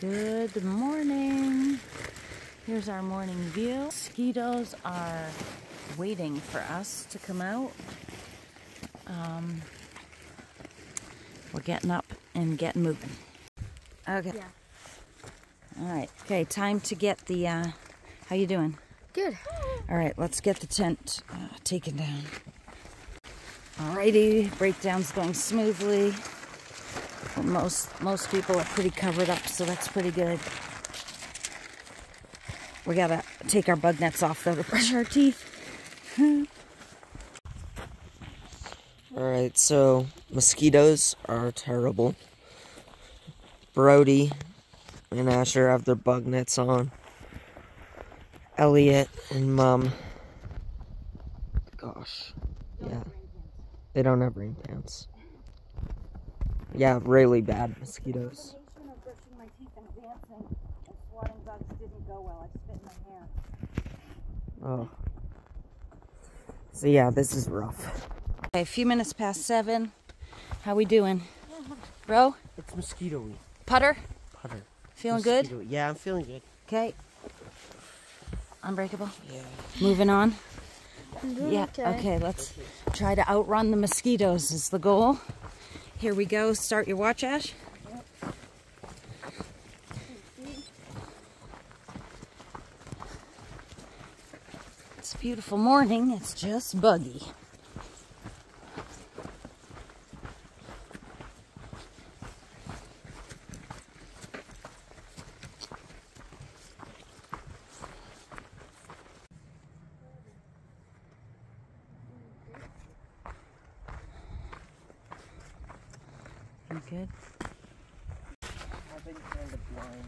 Good morning. Here's our morning view. Mosquitoes are waiting for us to come out. We're getting up and getting moving. Okay. Yeah. All right. Okay, time to get the, how you doing? Good. All right, let's get the tent taken down. Alrighty, breakdown's going smoothly. Most people are pretty covered up, so that's pretty good. We gotta take our bug nets off though to brush our teeth. Alright, so mosquitoes are terrible. Brody and Asher have their bug nets on. Elliot and Mom, gosh, yeah, they don't have rain pants. Yeah, really bad mosquitoes. Oh. So yeah, this is rough. Okay, a few minutes past 7. How we doing? Bro? It's mosquito-y. Putter? Putter. Feeling Mosquito-y. good? Yeah, I'm feeling good. Okay. Unbreakable? Yeah. Moving on? Yeah, Okay. okay, let's try to outrun the mosquitoes is the goal. Here we go. Start your watch, Ash. It's a beautiful morning. It's just buggy. You good? I've been kind of blind.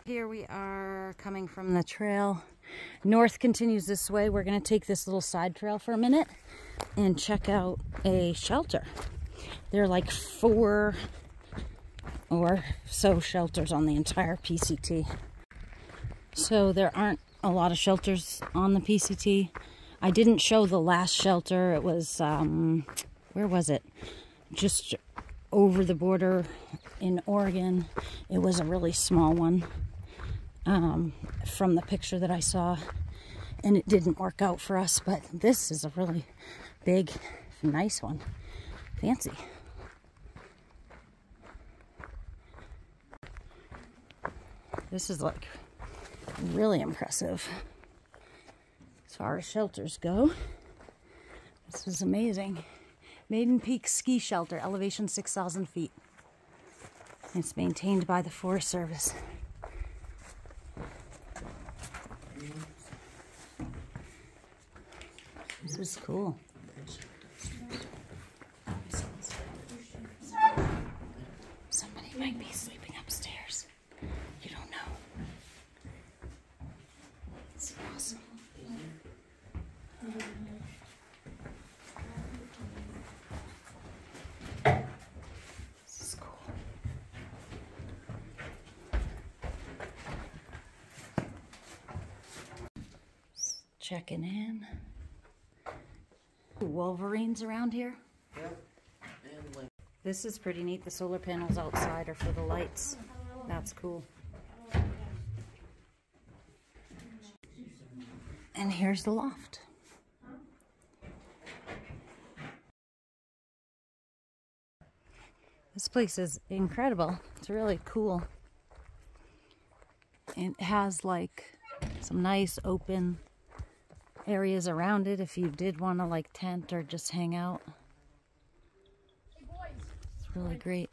Here we are coming from the trail. North continues this way. We're going to take this little side trail for a minute and check out a shelter. There are like 4 or so shelters on the entire PCT. So there aren't a lot of shelters on the PCT. I didn't show the last shelter. It was, where was it? Just over the border in Oregon. It was a really small one. From the picture that I saw, and it didn't work out for us, but this is a really big, nice one. Fancy. This is like really impressive as far as shelters go. This is amazing. Maiden Peak Ski Shelter, elevation 6,000 feet. It's maintained by the Forest Service. This is cool. Somebody might be sleeping upstairs. You don't know. It's awesome. This is cool. Just checking in. Wolverines around here. Yep. And like, This is pretty neat. The solar panels outside are for the lights. That's cool. And here's the loft. This place is incredible. It's really cool. It has like some nice open areas around it if you did want to like tent or just hang out. It's really great.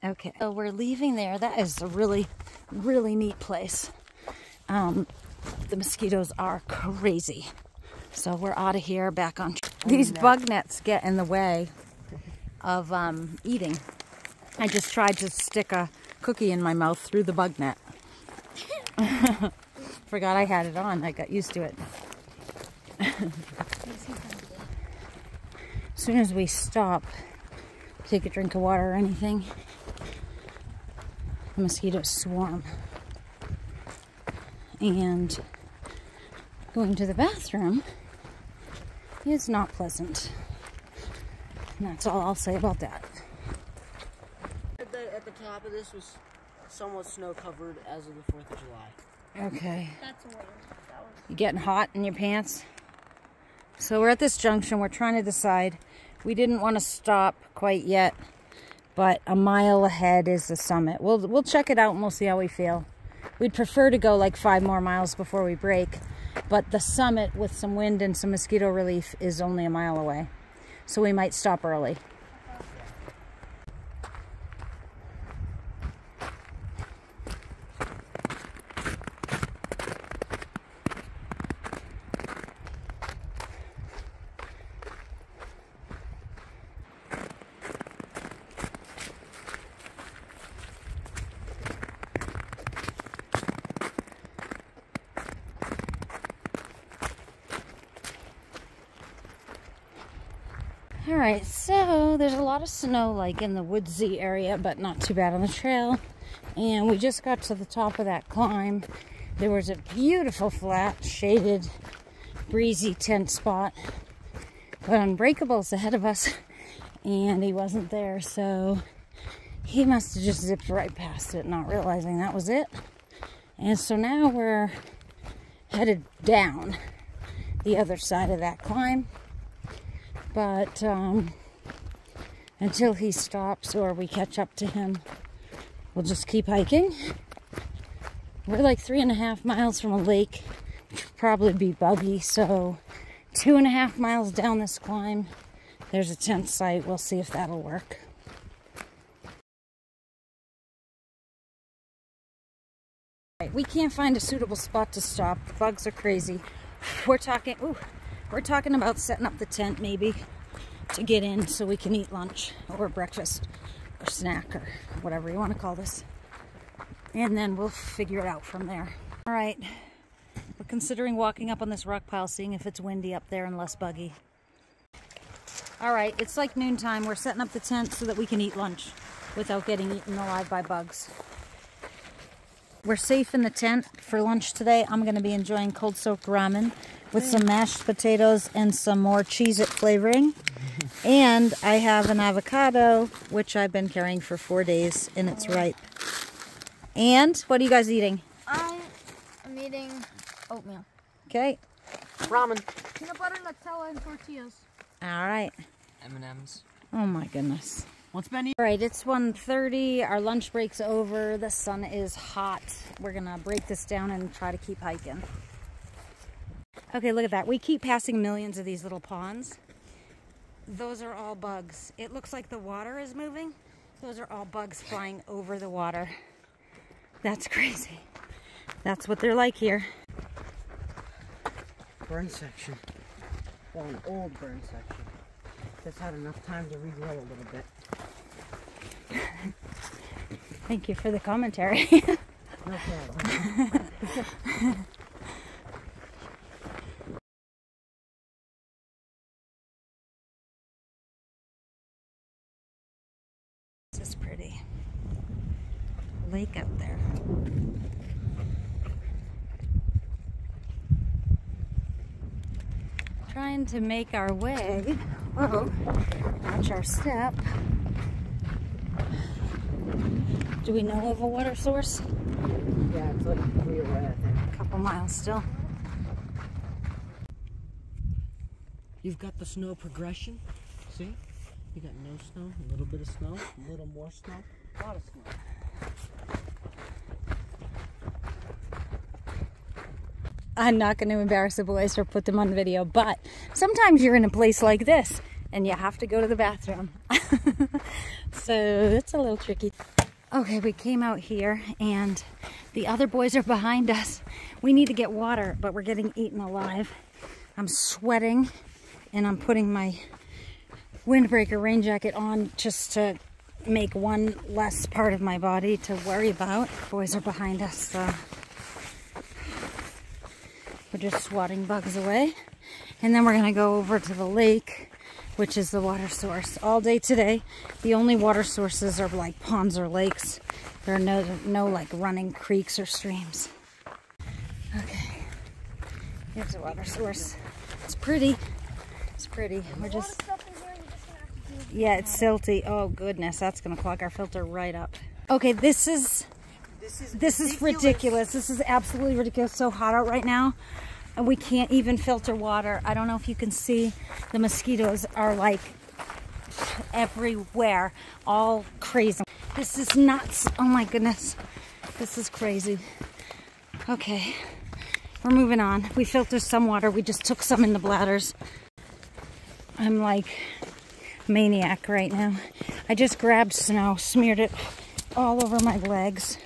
Okay, so we're leaving there. That is a really, really neat place. The mosquitoes are crazy. So we're out of here, back on. These bug nets get in the way of eating. I just tried to stick a cookie in my mouth through the bug net. Forgot I had it on. I got used to it. As soon as we stop, take a drink of water or anything, the mosquitoes swarm. and going to the bathroom is not pleasant. And that's all I'll say about that. At the top of this was somewhat snow covered as of the 4th of July. Okay. That's a win. You getting hot in your pants? So we're at this junction. We're trying to decide. We didn't want to stop quite yet, but a mile ahead is the summit. We'll check it out and we'll see how we feel. We'd prefer to go like 5 more miles before we break, but the summit with some wind and some mosquito relief is only a mile away. So we might stop early. Alright, so there's a lot of snow like in the woodsy area, but not too bad on the trail. And we just got to the top of that climb. There was a beautiful flat, shaded, breezy tent spot. But Unbreakable's ahead of us, and he wasn't there, so he must have just zipped right past it, not realizing that was it. And so now we're headed down the other side of that climb. But until he stops or we catch up to him, we'll just keep hiking. We're like 3.5 miles from a lake, which would probably be buggy. So 2.5 miles down this climb, there's a tent site. We'll see if that'll work. We can't find a suitable spot to stop. The bugs are crazy. We're talking about setting up the tent maybe to get in so we can eat lunch or breakfast or snack or whatever you want to call this. And then we'll figure it out from there. All right, we're considering walking up on this rock pile, seeing if it's windy up there and less buggy. All right, it's like noontime. We're setting up the tent so that we can eat lunch without getting eaten alive by bugs. We're safe in the tent for lunch today. I'm going to be enjoying cold soaked ramen with some mashed potatoes and some more Cheez-It flavoring. And I have an avocado, which I've been carrying for 4 days, and it's ripe. And what are you guys eating? I'm eating oatmeal. Okay. Ramen. Peanut butter, Nutella, and tortillas. All right. M&M's. Oh my goodness. What's been eating? All right, it's 1:30. Our lunch break's over. The sun is hot. We're going to break this down and try to keep hiking. Okay, look at that. We keep passing millions of these little ponds. Those are all bugs. It looks like the water is moving. Those are all bugs flying over the water. That's crazy. That's what they're like here. Burn section. Well, an old burn section. Just had enough time to regrow a little bit. Thank you for the commentary. No problem. This is pretty. Lake out there. Trying to make our way. Whoa, watch our step. Do we know of a water source? Yeah, it's like 3 away, I think. A couple miles still. You've got the snow progression. See? You got no snow, a little bit of snow, a little more snow, a lot of snow. I'm not going to embarrass the boys or put them on video, but sometimes you're in a place like this and you have to go to the bathroom. So it's a little tricky. Okay, we came out here and the other boys are behind us. We need to get water, but we're getting eaten alive. I'm sweating and I'm putting my windbreaker rain jacket on just to make one less part of my body to worry about. Boys are behind us, so we're just swatting bugs away. And then we're gonna go over to the lake, which is the water source. All day today, the only water sources are like ponds or lakes. There are no like running creeks or streams. Here's a water source. It's pretty. It's pretty. We're just... Yeah, it's silty. Oh goodness, that's gonna clog our filter right up. Okay, this is ridiculous. This is absolutely ridiculous. It's so hot out right now, and we can't even filter water. I don't know if you can see, the mosquitoes are like everywhere, all crazy. This is nuts. Oh my goodness, this is crazy. Okay, we're moving on. We filtered some water. We just took some in the bladders. I'm like maniac right now. I just grabbed snow, smeared it all over my legs.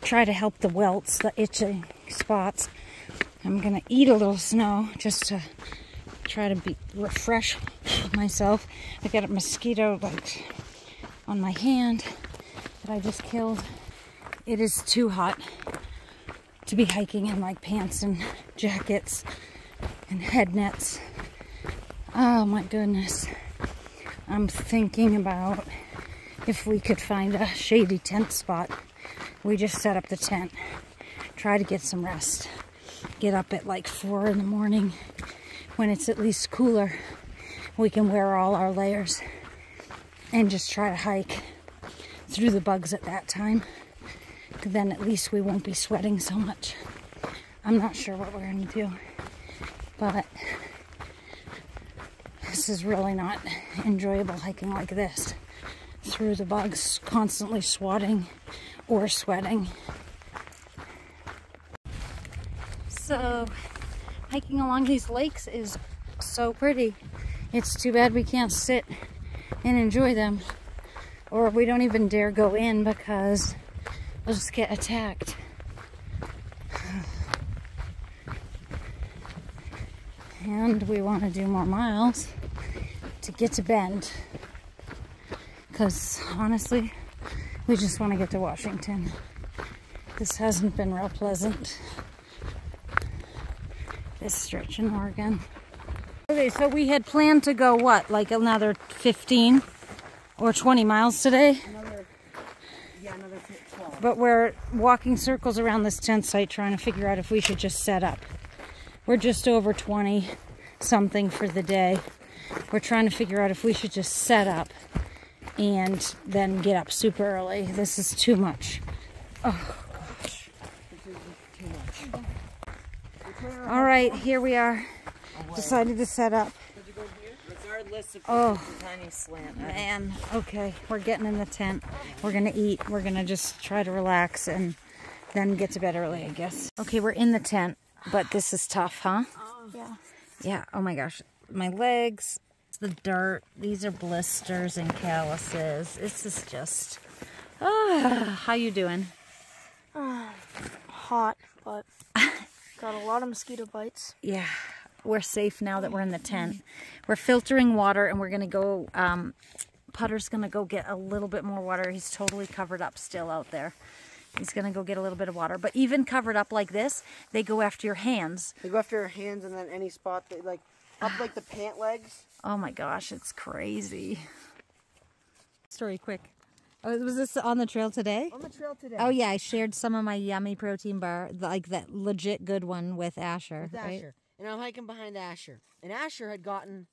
Try to help the welts, the itching spots. I'm gonna eat a little snow just to try to refresh myself. I got a mosquito like on my hand that I just killed. It is too hot to be hiking in like pants and jackets and head nets. Oh my goodness. I'm thinking about if we could find a shady tent spot. We just set up the tent, try to get some rest. Get up at like 4 in the morning when it's at least cooler. We can wear all our layers and just try to hike through the bugs at that time. Then at least we won't be sweating so much. I'm not sure what we're gonna do, but this is really not enjoyable hiking like this through the bugs, constantly swatting or sweating. So hiking along these lakes is so pretty. It's too bad we can't sit and enjoy them, or we don't even dare go in because we'll just get attacked. And we want to do more miles to get to Bend, because honestly we just want to get to Washington. This hasn't been real pleasant, this stretch in Oregon. Okay, so we had planned to go what, like another 15 or 20 miles today? Another 12. But we're walking circles around this tent site trying to figure out if we should just set up. We're just over 20 something for the day. We're trying to figure out if we should just set up and then get up super early. This is too much. Oh gosh. This is too much. All right, here we are. Decided to set up. Did you go here? Regardless of the tiny slant. Man, okay, we're getting in the tent. We're gonna eat. We're gonna just try to relax and then get to bed early, I guess. Okay, we're in the tent, but this is tough, huh? Yeah. Yeah, oh my gosh. My legs, the dirt, these are blisters and calluses. This is just, how you doing? Hot, but got a lot of mosquito bites. Yeah, we're safe now that we're in the tent. We're filtering water and we're gonna go, Putter's gonna go get a little bit more water. He's totally covered up still out there. He's gonna go get a little bit of water. But even covered up like this, they go after your hands. They go after your hands, and then any spot they like up like the pant legs. Oh my gosh, it's crazy. Story quick. Oh, was this on the trail today? On the trail today. Oh yeah, I shared some of my yummy protein bar, like that legit good one with Asher. With right? Asher. And I'm hiking behind Asher. And Asher had gotten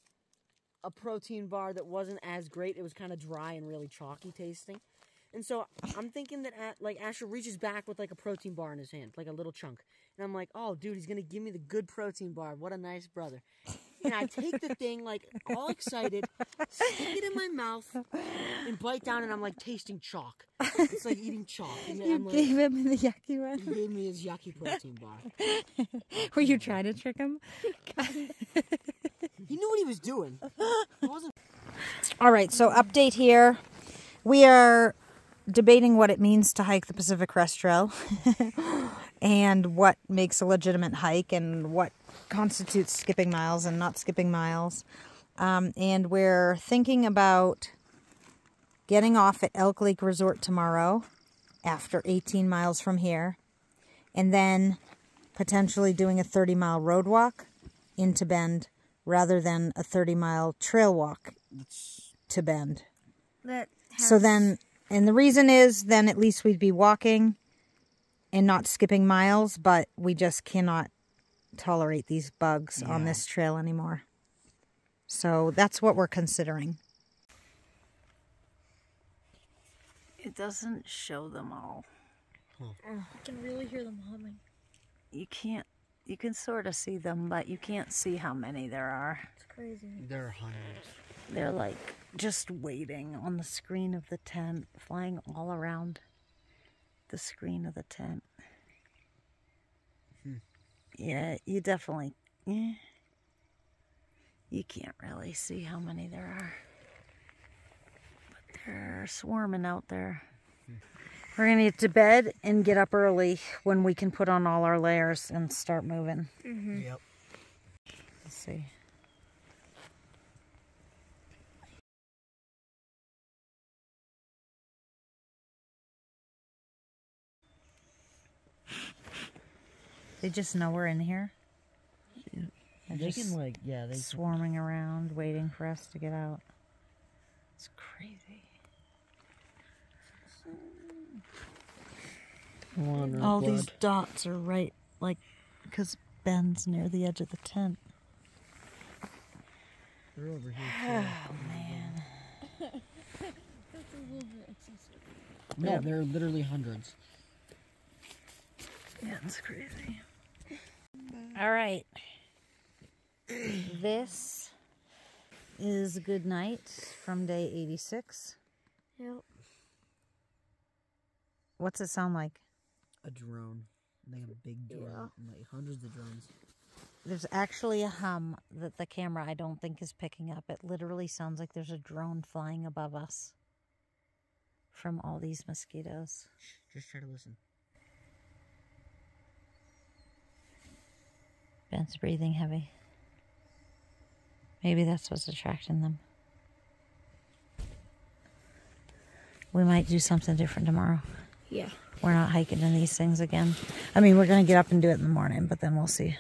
a protein bar that wasn't as great. It was kind of dry and really chalky tasting. And so I'm thinking that like Asher reaches back with like a protein bar in his hand, like a little chunk. And I'm like, oh, dude, he's going to give me the good protein bar. What a nice brother. And I take the thing, like, all excited, stick it in my mouth, and bite down, and I'm like tasting chalk. It's like eating chalk. And You I'm gave like, him the yucky one? he gave me his yucky protein bar. Were you trying to trick him? He knew what he was doing. It wasn't. All right, so update here. We are debating what it means to hike the Pacific Crest Trail and what makes a legitimate hike and what constitutes skipping miles and not skipping miles. And we're thinking about getting off at Elk Lake Resort tomorrow after 18 miles from here, and then potentially doing a 30-mile road walk into Bend rather than a 30-mile trail walk to Bend. So then, and the reason is then at least we'd be walking and not skipping miles, but we just cannot tolerate these bugs on this trail anymore. So that's what we're considering. It doesn't show them all. I can really hear them humming. You can sort of see them, but you can't see how many there are. It's crazy. There are hundreds. They're like just waiting on the screen of the tent, flying all around the screen of the tent. Yeah, you definitely, you can't really see how many there are. But they're swarming out there. We're gonna get to bed and get up early when we can put on all our layers and start moving. Yep. Let's see. They just know we're in here. They're They just can like, yeah, they swarming around, waiting for us to get out. It's crazy. All these dots are right, like, because Ben's near the edge of the tent. They're over here Oh, man. That's a little bit excessive. No, there are literally hundreds. Yeah, it's crazy. All right. This is good night from day 86. Yep. What's it sound like? A drone. Like a big drone. Like hundreds of drones. There's actually a hum that the camera I don't think is picking up. It literally sounds like there's a drone flying above us from all these mosquitoes. Just try to listen. Ben's breathing heavy. Maybe that's what's attracting them. We might do something different tomorrow. Yeah. We're not hiking in these things again. I mean, we're going to get up and do it in the morning, but then we'll see.